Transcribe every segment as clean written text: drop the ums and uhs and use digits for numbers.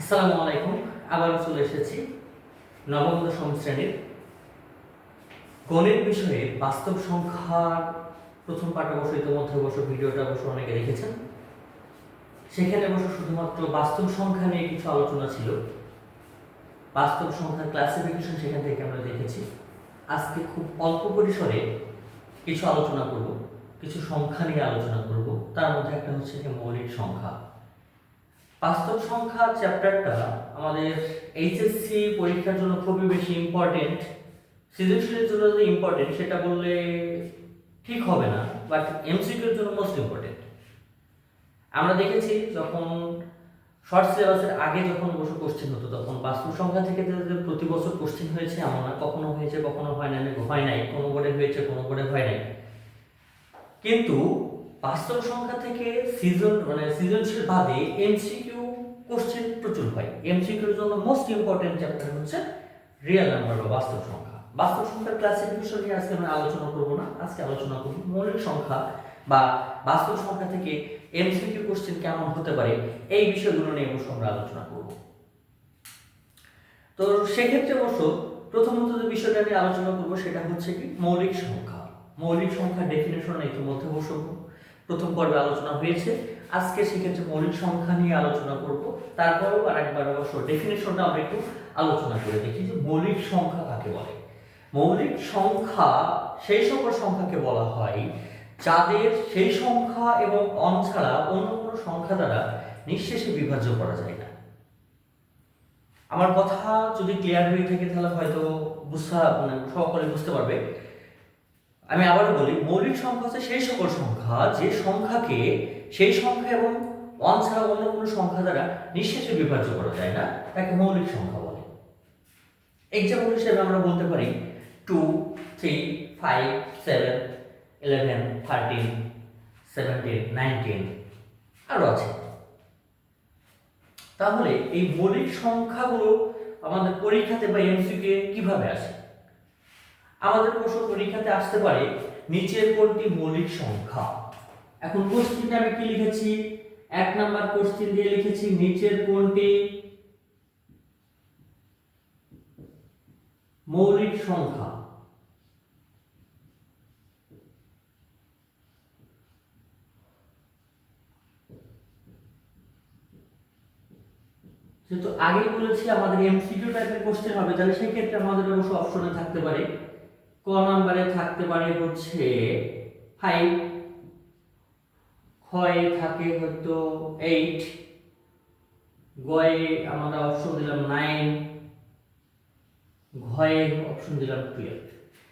আসসালামু আলাইকুম। আবার চলে এসেছি নবম দশম শ্রেণীর গণিত বিষয়ে বাস্তব সংখ্যার প্রথম পাঠে ইতিমধ্যে ভিডিওটা অনেকে দেখেছেন। সেখানে শুধুমাত্র বাস্তব সংখ্যা নিয়ে কিছু আলোচনা ছিল। বাস্তব সংখ্যার ক্লাসিফিকেশন সেখান থেকে আমরা দেখেছি। আজকে খুব অল্প পরিসরে কিছু আলোচনা করব, কিছু সংখ্যা নিয়ে আলোচনা করব। তার মধ্যে একটা হচ্ছে মৌলিক সংখ্যা। বাস্তব সংখ্যা চ্যাপ্টারটা আমাদের এইচএসসি পরীক্ষার জন্য খুবই বেশি ইম্পর্টেন্ট। সৃজনশীলের জন্য যে ইম্পর্টেন্ট সেটা বললে ঠিক হবে না, বাট এমসিকিউর জন্য মোস্ট ইম্পর্টেন্ট। আমরা দেখেছি যখন শর্ট সিলেবাসের আগে যখন কোশ্চেন হতো, তখন বাস্তব সংখ্যা থেকে প্রতি বছর কোশ্চেন হয়েছে এমন না, কখনো হয়েছে কখনো হয় নাই, কোনো বোর্ডে হয়েছে কোনো বোর্ডে হয় নাই। কিন্তু বাস্তব সংখ্যা থেকে সৃজনশীল বাদে এমসিকিউ কোশ্চেন প্রচুর হয়। এমসিকিউর জন্য মোস্ট ইম্পর্টেন্ট চ্যাপ্টার হচ্ছে রিয়েল নাম্বার বা বাস্তব সংখ্যা। বাস্তব সংখ্যার ক্লাসিফিকেশন নিয়ে আজকে আমরা আলোচনা করব না, আজকে আলোচনা করব মৌলিক সংখ্যা বা বাস্তব সংখ্যা থেকে এমসিকিউ কোশ্চেন কেমন হতে পারে, এই বিষয়গুলো নিয়ে আমরা আলোচনা করব। তো সেক্ষেত্রে প্রথমত যে বিষয়টা নিয়ে আলোচনা করব সেটা হচ্ছে কি মৌলিক সংখ্যা। মৌলিক সংখ্যার ডেফিনেশন ইতিমধ্যে প্রথম পর্বে আলোচনা হয়েছে। আজকে সেক্ষেত্রে মৌলিক সংখ্যা নিয়ে আলোচনা করব। তারপরেও আরেকবার ডেফিনেশনটা আমরা একটু আলোচনা করে দেখি যে মৌলিক সংখ্যা কাকে বলে। মৌলিক সংখ্যা সেই সকল সংখ্যাকে বলা হয় যাদের সেই সংখ্যা এবং অন ছাড়া অন্য কোনো সংখ্যা দ্বারা নিঃশেষে বিভাজ্য করা যায় না। আমার কথা যদি ক্লিয়ার হয়ে থাকে তাহলে হয়তো সকলে বুঝতে পারবে। আমি আবারও বলি, মৌলিক সংখ্যা হচ্ছে সেই সকল সংখ্যা যে সংখ্যাকে সেই সংখ্যা এবং ওয়ান ছাড়া অন্য কোনো সংখ্যা দ্বারা নিঃশেষে বিভাজ্য করা যায় না, তাকে মৌলিক সংখ্যা বলে। এক্সাম্পল হিসেবে আমরা বলতে পারি 2, 3, 5, 7, 11, 13, 17, 19 আরো আছে। তাহলে এই মৌলিক সংখ্যাগুলো আমাদের পরীক্ষাতে বা এমসিকিউ কিভাবে আসে? আমাদের প্রশ্ন পরীক্ষাতে আসতে পারে নিচের কোনটি মৌলিক সংখ্যা। এখন কোশ্চেনে আমি কি লিখেছি? 1 নাম্বার কোশ্চেন দিয়ে লিখেছি নিচের কোনটি মৌলিক সংখ্যা। যেহেতু আগেই বলেছি আমাদের এমসিকিউ টাইপের কোশ্চেন হবে, তাহলে সেই ক্ষেত্রে আমাদের অবশ্য অপশনে থাকতে পারে ক নাম্বারে থাকতে পারে হচ্ছে 5, খয়ে থাকে হয়তো 8, গয়ে আমরা অপশন দিলাম 9, ঘয়ে অপশন দিলাম 12।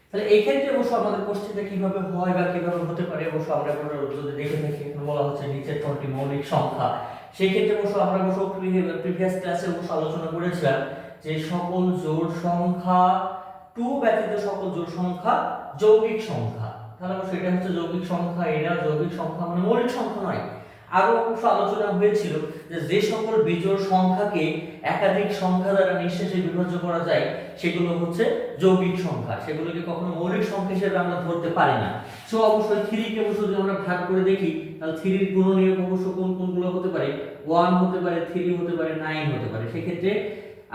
তাহলে এই ক্ষেত্রে অবশ্য আমাদের কোশ্চেনটা কিভাবে হয় বা কিভাবে হতে পারে অবশ্য আমরা যদি দেখে থাকি, বলা হচ্ছে নিচের কোনটি মৌলিক সংখ্যা। সেই ক্ষেত্রে অবশ্য আমরা প্রিভিয়াস ক্লাসে আলোচনা করেছিলাম যে সকল জোড় সংখ্যা 2 ব্যতীত সকল জোড় সংখ্যা যৌগিক সংখ্যা। তাহলে অবশ্যই এটা হচ্ছে যৌগিক সংখ্যা, এরা যৌগিক সংখ্যা মানে মৌলিক সংখ্যা নয়। আরো অবশ্য আলোচনা হয়েছিল যে সকল বিজোড় সংখ্যাকে একাধিক সংখ্যা দ্বারা নিঃশেষে বিভাজ্য করা যায় সেগুলো হচ্ছে যৌগিক সংখ্যা, সেগুলোকে কখনো মৌলিক সংখ্যা হিসেবে আমরা ধরতে পারি না। সো অবশ্যই 3 কে অবশ্য যদি আমরা ভাগ করে দেখি তাহলে 3 এর গুণনীয়ক অবশ্য কোনগুলো হতে পারে? 1 হতে পারে, 3 হতে পারে, 9 হতে পারে। সেক্ষেত্রে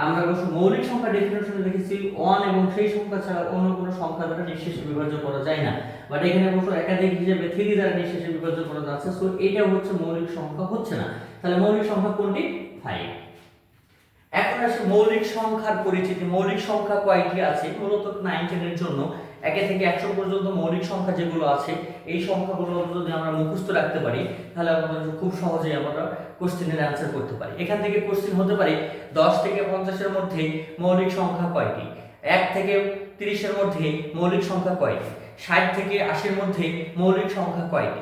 আমরা অবশ্য মৌলিক সংখ্যা ডেফিনেশনে দেখেছি 1 এবং সেই সংখ্যা ছাড়া অন্য কোনো সংখ্যা দ্বারা নিঃশেষে বিভাজ্য করা যায় না, বাট এখানে অবশ্য একাধিক হিসেবে 3 দ্বারা নিঃশেষে বিভাজ্য করা যাচ্ছে। সো এটা হচ্ছে মৌলিক সংখ্যা হচ্ছে না। তাহলে মৌলিক সংখ্যা কোনটি? 5। এখন আসে মৌলিক সংখ্যার পরিচিতি। মৌলিক সংখ্যা কয়টি আছে? মূলত 9, 10 এর জন্য 1 থেকে 100 পর্যন্ত মৌলিক সংখ্যা যেগুলো আছে এই সংখ্যাগুলো যদি আমরা মুখস্থ রাখতে পারি তাহলে আমরা খুব সহজেই আমরা কোশ্চেনের অ্যানসার করতে পারি। এখান থেকে কোশ্চেন হতে পারে 10 থেকে 50 এর মধ্যে মৌলিক সংখ্যা কয়টি, 1 থেকে 30 এর মধ্যে মৌলিক সংখ্যা কয়টি, 60 থেকে 80 এর মধ্যে মৌলিক সংখ্যা কয়টি,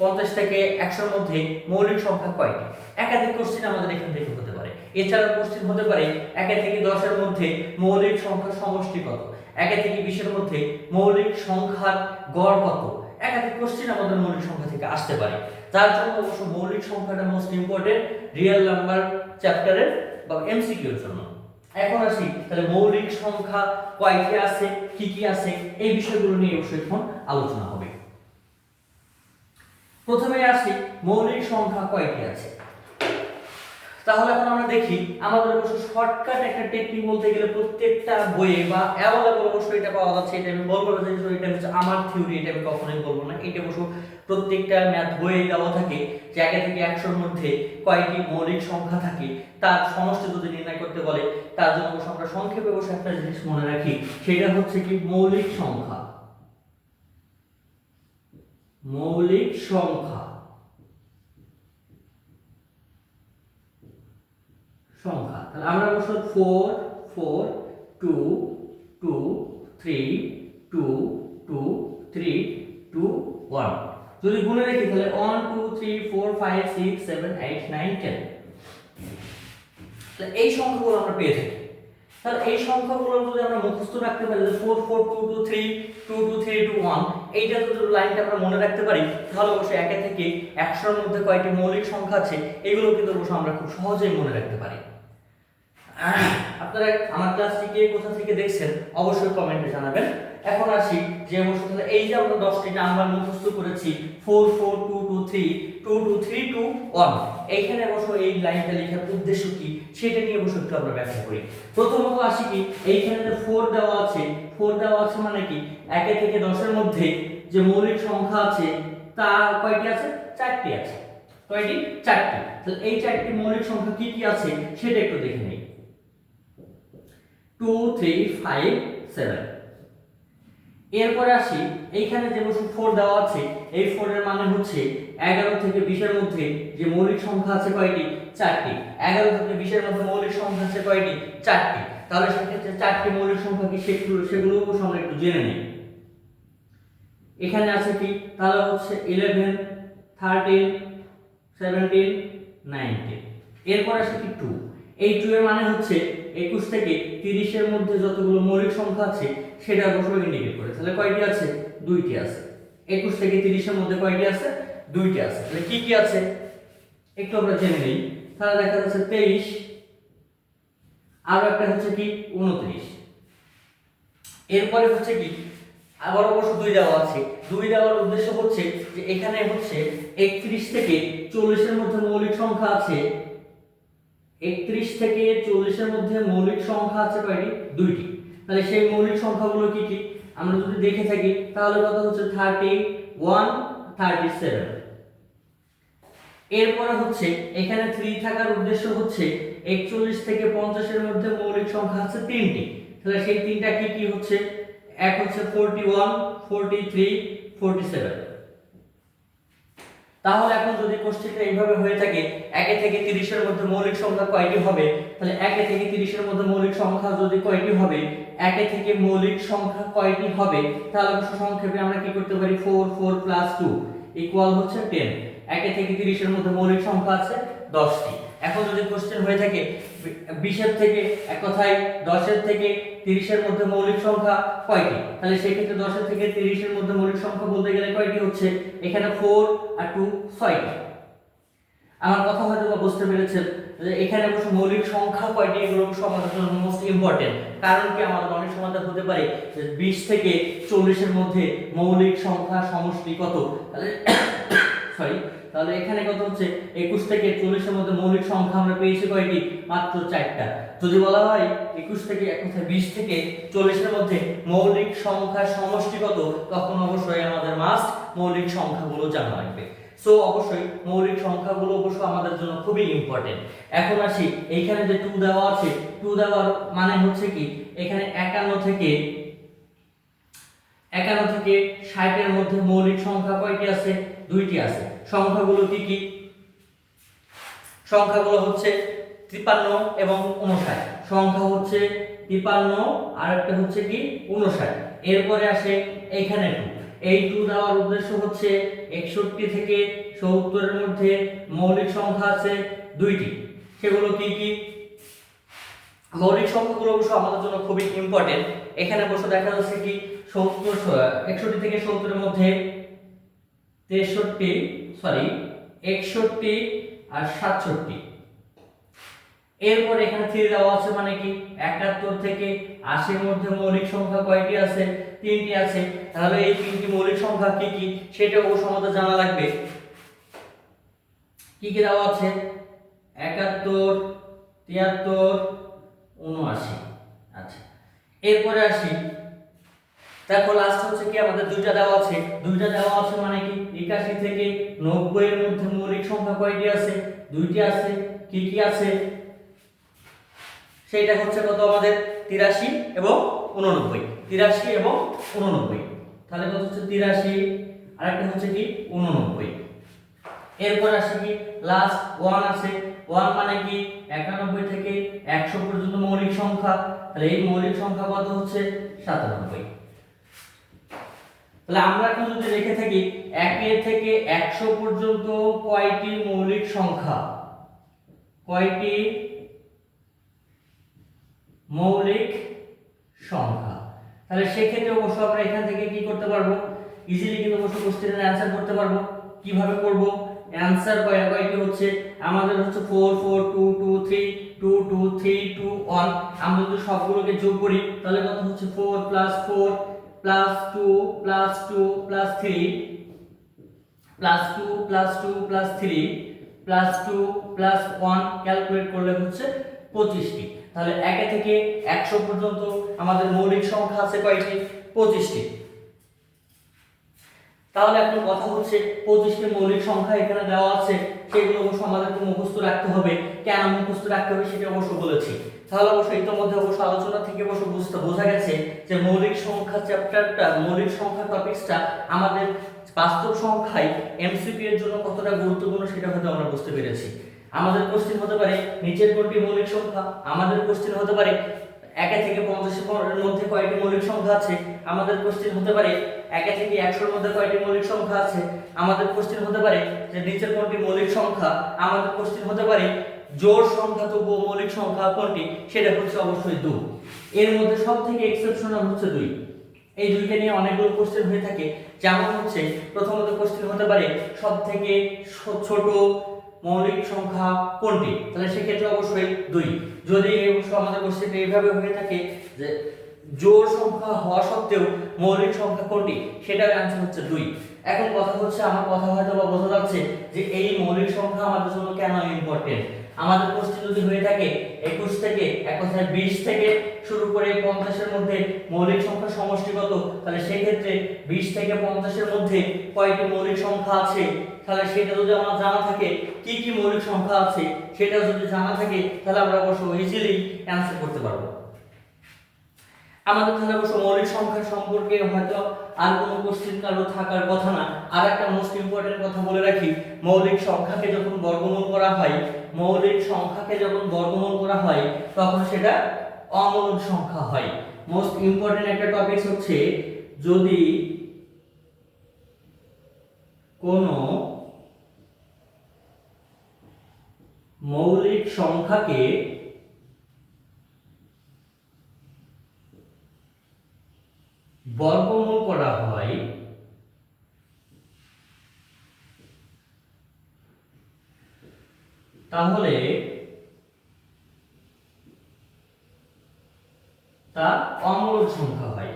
50 থেকে 100 এর মধ্যে মৌলিক সংখ্যা কয়টি। একাধিক কোশ্চেন আমাদের এখান থেকে হতে পারে। এছাড়াও কোশ্চেন হতে পারে 1 থেকে 10 এর মধ্যে মৌলিক সংখ্যার সমষ্টি কত, 1 থেকে 20 এর মধ্যে মৌলিক সংখ্যার গড় কত। একাধিক কোশ্চেন আমাদের মৌলিক সংখ্যা থেকে আসতে পারে। যার জন্য অবশ্য মৌলিক সংখ্যাটা মোস্ট ইম্পর্টেন্ট রিয়েল নাম্বার চ্যাপ্টারের বা এমসিকিউ এর জন্য। এখন আসি তাহলে মৌলিক সংখ্যা কয়টি আছে, কি কি আছে, এই বিষয়গুলো নিয়ে অবশ্যই এখন আলোচনা হবে। প্রথমে আসি মৌলিক সংখ্যা কয়টি আছে। তাহলে এখন আমরা দেখি আমাদের অবশ্য শর্টকাট একটা টেকনিক বলতে গেলে প্রত্যেকটা বইয়ে বা অ্যাভেলেবল অবশ্যই এটা পাওয়া যাচ্ছে, এটা আমি বলবো না যে এটা হচ্ছে আমার থিওরি, এটা আমি কখনোই বলবো না। এটা অবশ্য প্রত্যেকটা ম্যাথ বইয়ে দেওয়া থাকে যে 1 থেকে 100 এর মধ্যে কয়টি মৌলিক সংখ্যা থাকে তার সমষ্টি যদি নির্ণয় করতে বলে, তার জন্য অবশ্য আমরা সংক্ষেপে অবশ্য একটা জিনিস মনে রাখি, সেটা হচ্ছে কি মৌলিক সংখ্যা। মৌলিক সংখ্যা সংখ্যা তাহলে আমরা অবশ্য 4 4 2 2 3 2 2 3 2 1 যদি গুণে রাখি তাহলে 1 2 3 4 5 6 7 8 9 10, তাহলে এই সংখ্যাগুলো আমরা পেয়ে থাকি। তাহলে এই সংখ্যাগুলো যদি আমরা মুখস্থ রাখতে পারি 4 4 2 2 3 2 2 3 2 1, এইটা যদি লাইনটা আমরা মনে রাখতে পারি তাহলে অবশ্যই 1 থেকে 100 এর মধ্যে কয়টি মৌলিক সংখ্যা আছে এগুলো কিন্তু অবশ্যই আমরা খুব সহজেই মনে রাখতে পারি। আপনারা আমার ক্লাসটি কে কোথা থেকে দেখছেন অবশ্যই কমেন্টে জানাবেন। এখন আসি যে অবশ্য তাহলে এই যে আমরা 10টি নাম্বার মুখস্থ করেছি 4 4 2 2 3 2 2 3 2 1, এইখানে অবশ্য এই লাইনটা লেখার উদ্দেশ্য কি সেটা নিয়ে অবশ্য একটু আমরা ব্যাখ্যা করি। প্রথমত আসি কি এইখানে যে 4 দেওয়া আছে, 4 দেওয়া আছে মানে কি 1 থেকে 10 এর মধ্যে যে মৌলিক সংখ্যা আছে তা কয়টি আছে? 4টি আছে। কয়টি? 4টি। তাহলে এই 4টি মৌলিক সংখ্যা কি কি আছে সেটা একটু দেখে নেই। 2 3 5 7, এরপরে আসি এইখানে যে বস্তু 4 দেওয়া আছে এই 4 এর মানে হচ্ছে 11 থেকে 20 এর মধ্যে যে মৌলিক সংখ্যা আছে কয়টি? 4টি। 11 থেকে 20 এর মধ্যে মৌলিক সংখ্যা আছে কয়টি? 4টি। তাহলে সেক্ষেত্রে 4টি মৌলিক সংখ্যা কি সেগুলো আমরা একটু জেনে নেই। এখানে আছে কি তাহলে হচ্ছে 11 13 17 19, এরপর আসে কি 2, এই 2 এর মানে হচ্ছে 21 থেকে 30 এর মধ্যে যতগুলো মৌলিক সংখ্যা আছে সেটা অবশ্যই ইন্ডিকেট করে। তাহলে কয়টি আছে? 2টি আছে। 21 থেকে 30 এর মধ্যে কয়টি আছে? 2টি আছে। তাহলে কি কি আছে একটু আমরা জেনে নেই। তাহলে দেখা যাচ্ছে 23, আর একটা হচ্ছে কি 29, এরপরে হচ্ছে কি আবার অবশ্য 2 দেওয়া আছে। 2 দেওয়ার উদ্দেশ্য হচ্ছে যে এখানে হচ্ছে 31 থেকে 40 এর মধ্যে মৌলিক সংখ্যা আছে, 31 থেকে 40 এর মধ্যে মৌলিক সংখ্যা আছে কয়টি? 2টি। তাহলে সেই মৌলিক সংখ্যাগুলো কি কি আমরা যদি দেখে থাকি তাহলে কত হচ্ছে 31 37। এরপরে হচ্ছে এখানে 3 থাকার উদ্দেশ্য হচ্ছে 41 থেকে 50 এর মধ্যে মৌলিক সংখ্যা আছে 3টি। তাহলে সেই 3টা কি কি হচ্ছে? এক হচ্ছে 41 43 47। তাহলে এখন যদি কোশ্চেনটা এইভাবে হয়ে থাকে 1 থেকে 30 এর মধ্যে মৌলিক সংখ্যা কয়টি হবে, তাহলে 1 থেকে 30 এর মধ্যে মৌলিক সংখ্যা যদি কয়টি হবে, 1 থেকে মৌলিক সংখ্যা কয়টি হবে তাহলে অবশ্য সংক্ষেপে আমরা কি করতে পারি 4 4 2 ইকুয়াল হচ্ছে 10। 1 থেকে 30 এর মধ্যে মৌলিক সংখ্যা আছে 10টি। এখন যদি কোশ্চেন হয়ে থাকে 20 এর থেকে এক কথায় 10 এর থেকে 30 এর মধ্যে মৌলিক সংখ্যা কয়টি, তাহলে সেই ক্ষেত্রে 10 এর থেকে 30 এর মধ্যে মৌলিক সংখ্যা বলতে গেলে কয়টি হচ্ছে? এখানে 4 আর 2 6টি। আমার কথা হয়তো বুঝতে পেরেছেন যে এখানে অবশ্য মৌলিক সংখ্যা কয়টি এগুলো আমাদের জন্য মোস্ট ইম্পর্টেন্ট। কারণ কি আমাদের অনেক সময় হতে পারে যে 20 থেকে 40 এর মধ্যে মৌলিক সংখ্যা সমষ্টি কত, তাহলে তাহলে এখানে কত হচ্ছে 21 থেকে 40 এর মধ্যে মৌলিক সংখ্যা আমরা পেয়েছি কয়টি? মাত্র 4টা। যদি বলা হয় 21 থেকে 20 থেকে 40 এর মধ্যে মৌলিক সংখ্যার সমষ্টি কত, তখন অবশ্যই আমাদের মাস্ট মৌলিক সংখ্যাগুলো জানা লাগবে। সো অবশ্যই মৌলিক সংখ্যাগুলো অবশ্য আমাদের জন্য খুবই ইম্পর্টেন্ট। এখন আসি এইখানে যে 2 দেওয়া আছে, 2 দেওয়ার মানে হচ্ছে কি এখানে 51 থেকে 60 এর মধ্যে মৌলিক সংখ্যা কয়টি আছে? 2টি আছে। সংখ্যাগুলো কি কি? সংখ্যাগুলো হচ্ছে 53 এবং 59। সংখ্যা হচ্ছে 53 আর একটা হচ্ছে কি 59। এরপরে আসে এখানে 2, এই 2 দেওয়ার উদ্দেশ্য হচ্ছে 61 থেকে 70 এর মধ্যে মৌলিক সংখ্যা আছে 2টি। সেগুলো কি কি? মৌলিক সংখ্যাগুলো অবশ্য আমাদের জন্য খুবই ইম্পর্টেন্ট। এখানে অবশ্য দেখা যাচ্ছে কি 61 থেকে 70 এর মধ্যে 61 আর 67। এরপর এখানে 3 দেওয়া আছে মানে কি 71 থেকে 80 এর মধ্যে মৌলিক সংখ্যা কয়টি আছে? 3টি আছে। তাহলে এই 3টি মৌলিক সংখ্যা কি কি সেটা অবশ্য আমাদের জানা লাগবে। কি কি দেওয়া আছে? 71, 73, 79। আচ্ছা, এরপরে আসি, দেখো লাস্ট হচ্ছে কি আমাদের দুইটা দেওয়া আছে, মানে কি 81 থেকে 90 এর মধ্যে মৌলিক সংখ্যা কয়টি আছে? দুইটি আছে। কি কি আছে সেটা হচ্ছে কত আমাদের 83 এবং 89। 83 এবং 89, তাহলে কত হচ্ছে 83, আরেকটা হচ্ছে কি 89। এরপর আসে কি লাস্ট 1 আছে। 1 মানে কি 91 থেকে 100 পর্যন্ত মৌলিক সংখ্যা, তাহলে এই মৌলিক সংখ্যা কত হচ্ছে 97। তাহলে আমরা এখন যদি লিখে থাকি 1 থেকে 100 পর্যন্ত কয়টি মৌলিক সংখ্যা, কয়টি মৌলিক সংখ্যা, তাহলে সেক্ষেত্রে অবশ্য আমরা এখান থেকে কি করতে পারবো, ইজিলি কিন্তু অবশ্য কোশ্চেনের অ্যানসার করতে পারবো। কিভাবে করব? অ্যানসার কয়টি হচ্ছে আমাদের হচ্ছে 4 4 2 2 3 2 2 3 2 1। আমরা যদি সবগুলোকে যোগ করি তাহলে কত হচ্ছে 4 + 4 + 2 + 2 + 3 + 2 + 2 + 3 + 2 + 1 ক্যালকুলেট করলে হচ্ছে 25টি। তাহলে 1 থেকে 100 পর্যন্ত আমাদের মৌলিক সংখ্যা আছে কয়টি? 25টি। তাহলে এখন কথা হচ্ছে 25টি মৌলিক সংখ্যা এখানে দেওয়া আছে, সেগুলো অবশ্য আমাদেরকে মুখস্থ রাখতে হবে। কেন মুখস্থ রাখতে হবে সেটা অবশ্য বলেছি। তাহলে অবশ্য ইতিমধ্যে অবশ্য আলোচনা থেকে অবশ্য বোঝা গেছে যে মৌলিক সংখ্যা চ্যাপ্টারটা, মৌলিক সংখ্যা টপিকসটা আমাদের বাস্তব সংখ্যায় এমসিকিউ এর জন্য কতটা গুরুত্বপূর্ণ সেটা হয়তো আমরা বুঝতে পেরেছি। আমাদের কোশ্চেন হতে পারে নিচের কোনটি মৌলিক সংখ্যা, আমাদের কোশ্চেন হতে পারে 1 থেকে 50 এর মধ্যে কয়টি মৌলিক সংখ্যা আছে, আমাদের কোশ্চেন হতে পারে 1 থেকে 100 এর মধ্যে কয়টি মৌলিক সংখ্যা আছে, আমাদের কোশ্চেন হতে পারে যে নিচের কোনটি মৌলিক সংখ্যা, আমাদের কোশ্চেন হতে পারে জোড় সংখ্যা তবু মৌলিক সংখ্যা কোনটি, সেটা হচ্ছে অবশ্যই 2। এর মধ্যে সবথেকে এক্সেপশনাল হচ্ছে 2। এই দুইটা নিয়ে অনেকগুলো কোশ্চেন হয়ে থাকে। যেমন হচ্ছে প্রথমত কোশ্চেন হতে পারে সবথেকে ছোট মৌলিক সংখ্যা কোনটি, তাহলে সেক্ষেত্রে অবশ্যই 2। যদি অবশ্য আমাদের কোশ্চেনটা এইভাবে হয়ে থাকে যে জোড় সংখ্যা হওয়া সত্ত্বেও মৌলিক সংখ্যা কোনটি, সেটার অ্যানসার হচ্ছে 2। এখন কথা হচ্ছে, আমার কথা হয়তো বা বোঝা যাচ্ছে যে এই মৌলিক সংখ্যা আমাদের জন্য কেন ইম্পর্টেন্ট। আমাদের কোশ্চেন যদি হয়ে থাকে 21 থেকে 20 থেকে শুরু করে 50 এর মধ্যে মৌলিক সংখ্যার সমষ্টি কত, তাহলে সেই ক্ষেত্রে 20 থেকে 50 এর মধ্যে কয়টি মৌলিক সংখ্যা আছে, তাহলে সেটা যদি আমার জানা থাকে, কি কি মৌলিক সংখ্যা আছে সেটা যদি জানা থাকে, তাহলে আমরা অবশ্য ইজিলি অ্যানসার করতে পারবো। আমাদের তাহলে অবশ্য মৌলিক সংখ্যা সম্পর্কে হয়তো আর কোনো কোশ্চেন কারো থাকার কথা না। আর একটা মোস্ট ইম্পর্টেন্ট কথা বলে রাখি, মৌলিক সংখ্যাকে যখন বর্গমূল করা হয়, মৌলিক সংখ্যাকে যখন বর্গমূল করা হয় তখন সেটা অমৌলিক সংখ্যা হয়। মোস্ট ইম্পর্টেন্ট একটা টপিক হচ্ছে যদি কোনো মৌলিক সংখ্যাকে বর্গমূল করা হয় তাহলে তা অমৌলিক সংখ্যা হয়।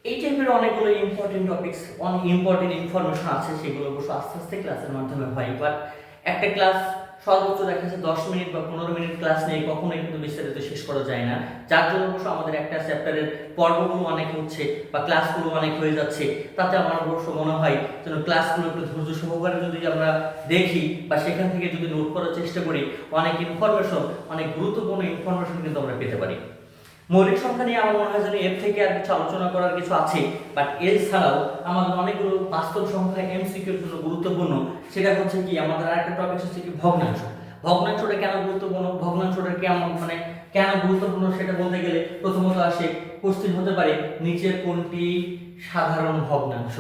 এই টাইপের অনেকগুলো ইম্পর্টেন্ট টপিকস, অনেক ইম্পর্টেন্ট ইনফরমেশন আছে, সেগুলো অবশ্য আস্তে আস্তে ক্লাসের মাধ্যমে হয়। বাট একটা ক্লাস সর্বোচ্চ দেখা যাচ্ছে 10 মিনিট বা 15 মিনিট ক্লাস নিয়ে কখনোই কিন্তু বিস্তারিত শেষ করা যায় না। যার জন্য অবশ্য আমাদের একটা চ্যাপ্টারের পর্বগুলো অনেক হচ্ছে বা ক্লাসগুলো অনেক হয়ে যাচ্ছে। তাতে আমার অবশ্য মনে হয় যেন ক্লাসগুলো একটু ধৈর্য সহকারে যদি আমরা দেখি বা সেখান থেকে যদি নোট করার চেষ্টা করি, অনেক ইনফরমেশন, অনেক গুরুত্বপূর্ণ ইনফরমেশন কিন্তু আমরা পেতে পারি। মৌলিক সংখ্যা নিয়ে আমার মনে হয় যেন এর থেকে আর কিছু আলোচনা করার কিছু আছে, বাট এছাড়াও আমাদের অনেকগুলো বাস্তব সংখ্যা এমসিকিউর জন্য গুরুত্বপূর্ণ। সেটা হচ্ছে কি আমাদের আরেকটা টপিক হচ্ছে কি ভগ্নাংশ। ভগ্নাংশটা কেন গুরুত্বপূর্ণ, ভগ্নাংশটা কেমন কেন গুরুত্বপূর্ণ সেটা বলতে গেলে প্রথমত আসে কোশ্চেন হতে পারে নিচের কোনটি সাধারণ ভগ্নাংশ।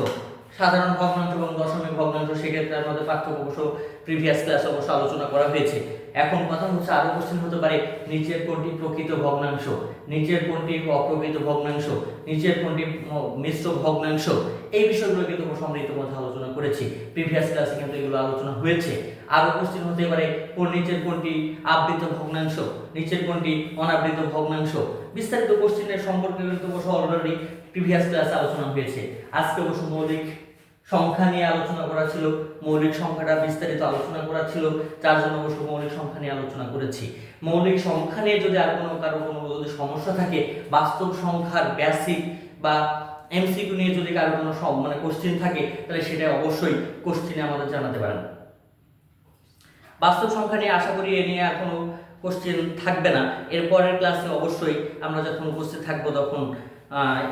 সাধারণ ভগ্নাংশ এবং দশমিক ভগ্নাংশ, সেক্ষেত্রে আমাদের পার্থক্য অবশ্য প্রিভিয়াস ক্লাসে অবশ্য আলোচনা করা হয়েছে। এখন কথা হচ্ছে আরো কোশ্চেন হতে পারে নিচের কোনটি প্রকৃত ভগ্নাংশ, নিচের কোনটি অপ্রকৃত ভগ্নাংশ, নিচের কোনটি মিশ্র ভগ্নাংশ। এই বিষয়গুলো কিন্তু আমরা ইতিমধ্যে আলোচনা করেছি, প্রিভিয়াস ক্লাসে কিন্তু এগুলো আলোচনা হয়েছে। আরো কোশ্চেন হতে পারে নিচের কোনটি আবৃত ভগ্নাংশ, নিচের কোনটি অনাবৃত ভগ্নাংশ, বিস্তারিত কোশ্চেনের সম্পর্কে কিন্তু অবশ্য অলরেডি প্রিভিয়াস ক্লাসে আলোচনা হয়েছে। আজকে অবশ্য মৌলিক সংখ্যা নিয়ে আলোচনা করা ছিল, মৌলিক সংখ্যাটা বিস্তারিত আলোচনা করা ছিল, যার জন্য অবশ্য মৌলিক সংখ্যা নিয়ে আলোচনা করেছি। মৌলিক সংখ্যা নিয়ে যদি আর কারো কোনো যদি সমস্যা থাকে, বাস্তব সংখ্যার বেসিক বা এমসিকিউ নিয়ে যদি কারো কোনো কোশ্চেন থাকে, তাহলে সেটা অবশ্যই কোশ্চেনে আমাদের জানাতে পারেন। বাস্তব সংখ্যা নিয়ে আশা করি এ নিয়ে আর কোনো কোশ্চেন থাকবে না। এরপরের ক্লাসে অবশ্যই আমরা যখন উপস্থিত থাকবো তখন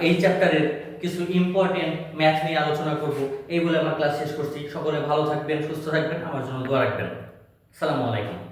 এই চ্যাপ্টারের কিছু ইম্পর্টেন্ট ম্যাথ নিয়ে আলোচনা করব। এই বলে আমার ক্লাস শেষ করছি। সকলে ভালো থাকবেন, সুস্থ থাকবেন, আমার জন্য দোয়া রাখবেন। আসসালামু আলাইকুম।